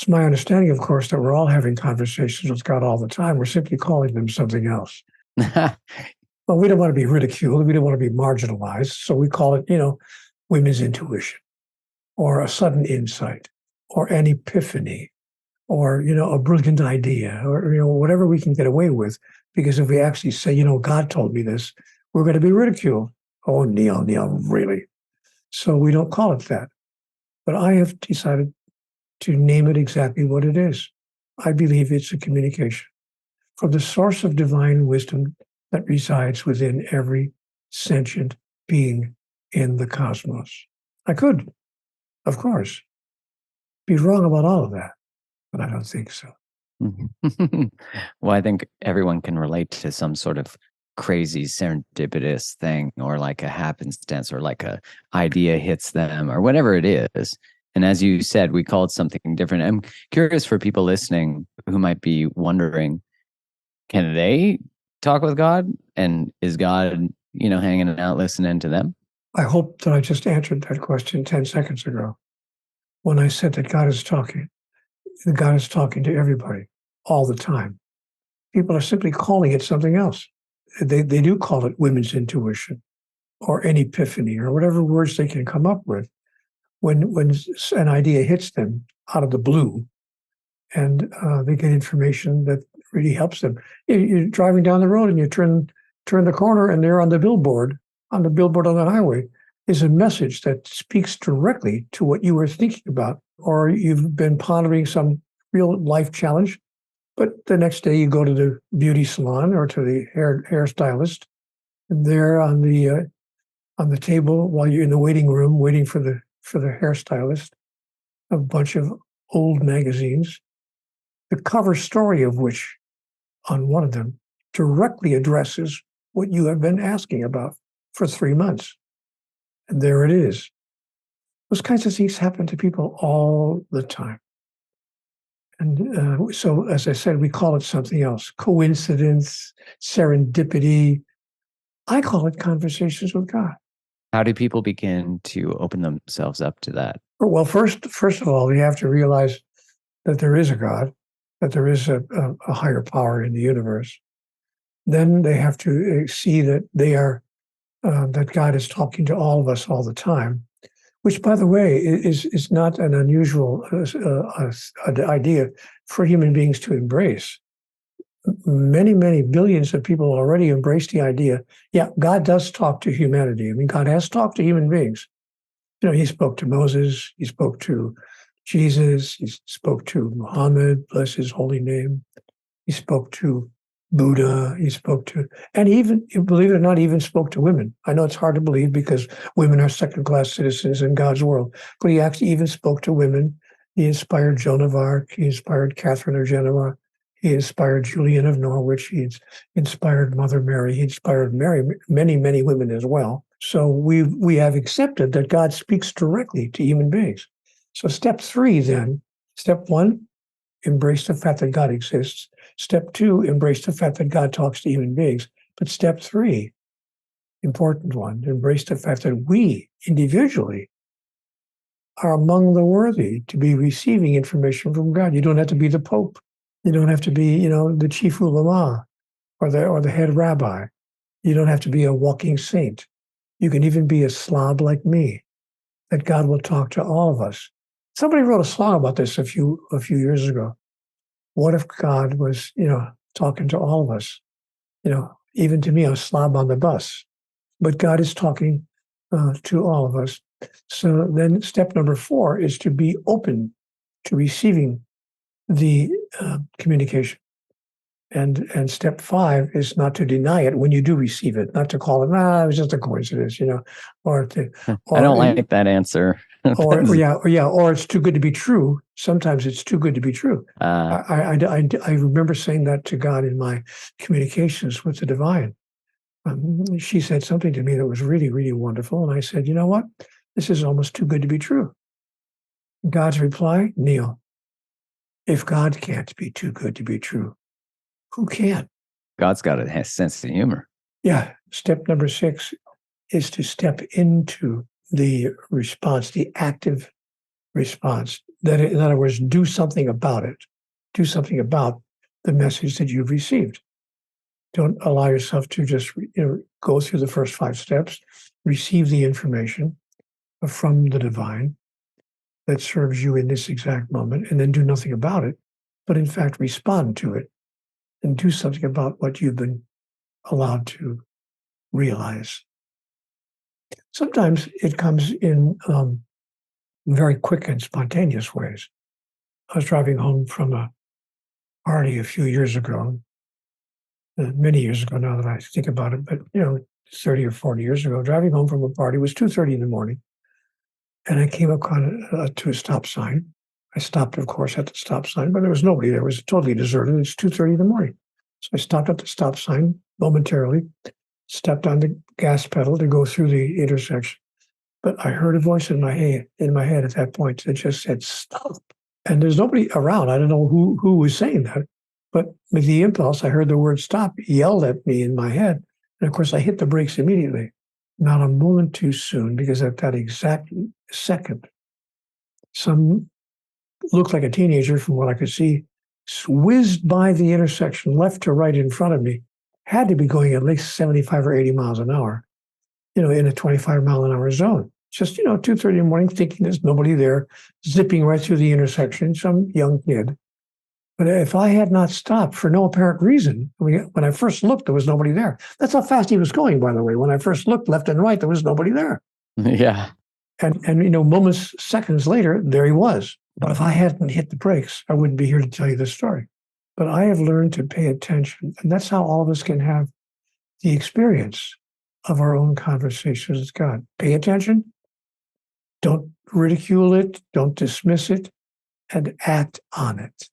It's my understanding, of course, that we're all having conversations with God all the time. We're simply calling them something else. Well, we don't want to be ridiculed. We don't want to be marginalized. So we call it, women's intuition, or a sudden insight, or an epiphany, or, a brilliant idea, or, whatever we can get away with. Because if we actually say, God told me this, we're going to be ridiculed. Oh, Neale, really? So we don't call it that. But I have decided to name it exactly what it is. I believe it's a communication from the source of divine wisdom that resides within every sentient being in the cosmos. I could, of course, be wrong about all of that, but I don't think so. Well, I think everyone can relate to some sort of crazy serendipitous thing, or like a happenstance, or like a idea hits them, or whatever it is. And as you said, we call it something different. I'm curious for people listening who might be wondering, can they talk with God? And is God, hanging out listening to them? I hope that I just answered that question 10 seconds ago when I said that God is talking. God is talking to everybody all the time. People are simply calling it something else. They do call it women's intuition or an epiphany or whatever words they can come up with when an idea hits them out of the blue, and they get information that really helps them. You're driving down the road and you turn the corner, and there on the billboard on the highway is a message that speaks directly to what you were thinking about, or you've been pondering some real life challenge. But the next day you go to the beauty salon or to the hairstylist, and there on the table while you're in the waiting room waiting for the hairstylist, a bunch of old magazines, the cover story of which on one of them directly addresses what you have been asking about for 3 months. And there it is. Those kinds of things happen to people all the time. And so, as I said, we call it something else. Coincidence, serendipity. I call it conversations with God. How do people begin to open themselves up to that? Well, first of all, you have to realize that there is a God, that there is a higher power in the universe. Then they have to see that that God is talking to all of us all the time, which, by the way, is not an unusual idea for human beings to embrace. Many, many billions of people already embrace the idea, yeah, God does talk to humanity. I mean, God has talked to human beings. He spoke to Moses, he spoke to Jesus, he spoke to Muhammad, bless his holy name. He spoke to Buddha, and even, believe it or not, even spoke to women. I know it's hard to believe because women are second-class citizens in God's world, but he actually even spoke to women. He inspired Joan of Arc, he inspired Catherine of Genoa, he inspired Julian of Norwich, he inspired Mother Mary, he inspired many, many women as well. So we have accepted that God speaks directly to human beings. So step 3 then, step 1, embrace the fact that God exists. Step 2, embrace the fact that God talks to human beings. But step 3, important one, embrace the fact that we individually are among the worthy to be receiving information from God. You don't have to be the Pope. You don't have to be, the chief ulama or the head rabbi. You don't have to be a walking saint. You can even be a slob like me, that God will talk to all of us. Somebody wrote a song about this a few years ago. What if God was, talking to all of us? Even to me, a slob on the bus. But God is talking to all of us. So then step number 4 is to be open to receiving the communication. And step 5 is not to deny it when you do receive it, not to call it, it was just a coincidence, or I don't like that answer. or it's too good to be true. Sometimes it's too good to be true. I remember saying that to God in my communications with the divine. She said something to me that was really, really wonderful. And I said, you know what? This is almost too good to be true. God's reply, Neale, if God can't be too good to be true, who can? God's got a sense of humor. Yeah. Step number 6 is to step into the response, the active response, in other words, do something about it. Do something about the message that you've received. Don't allow yourself to just go through the first 5 steps, receive the information from the divine that serves you in this exact moment, and then do nothing about it, but in fact respond to it and do something about what you've been allowed to realize. Sometimes it comes in very quick and spontaneous ways. I was driving home from a party a few years ago, many years ago now that I think about it, but 30 or 40 years ago, driving home from a party. It was 2:30 in the morning, and I came up to a stop sign. I stopped, of course, at the stop sign, but there was nobody there. It was totally deserted. It's 2:30 in the morning. So I stopped at the stop sign momentarily, stepped on the gas pedal to go through the intersection. But I heard a voice in my head at that point that just said, "Stop." And there's nobody around. I don't know who was saying that. But with the impulse, I heard the word "stop" yelled at me in my head. And of course, I hit the brakes immediately. Not a moment too soon, because at that exact second, some looked like a teenager from what I could see, whizzed by the intersection, left to right in front of me, had to be going at least 75 or 80 miles an hour, in a 25-mile-an-hour zone. Just, 2:30 in the morning, thinking there's nobody there, zipping right through the intersection, some young kid. But if I had not stopped for no apparent reason, when I first looked, there was nobody there. That's how fast he was going, by the way. When I first looked left and right, there was nobody there. Yeah. And moments, seconds later, there he was. But if I hadn't hit the brakes, I wouldn't be here to tell you this story. But I have learned to pay attention. And that's how all of us can have the experience of our own conversations with God. Pay attention. Don't ridicule it. Don't dismiss it. And act on it.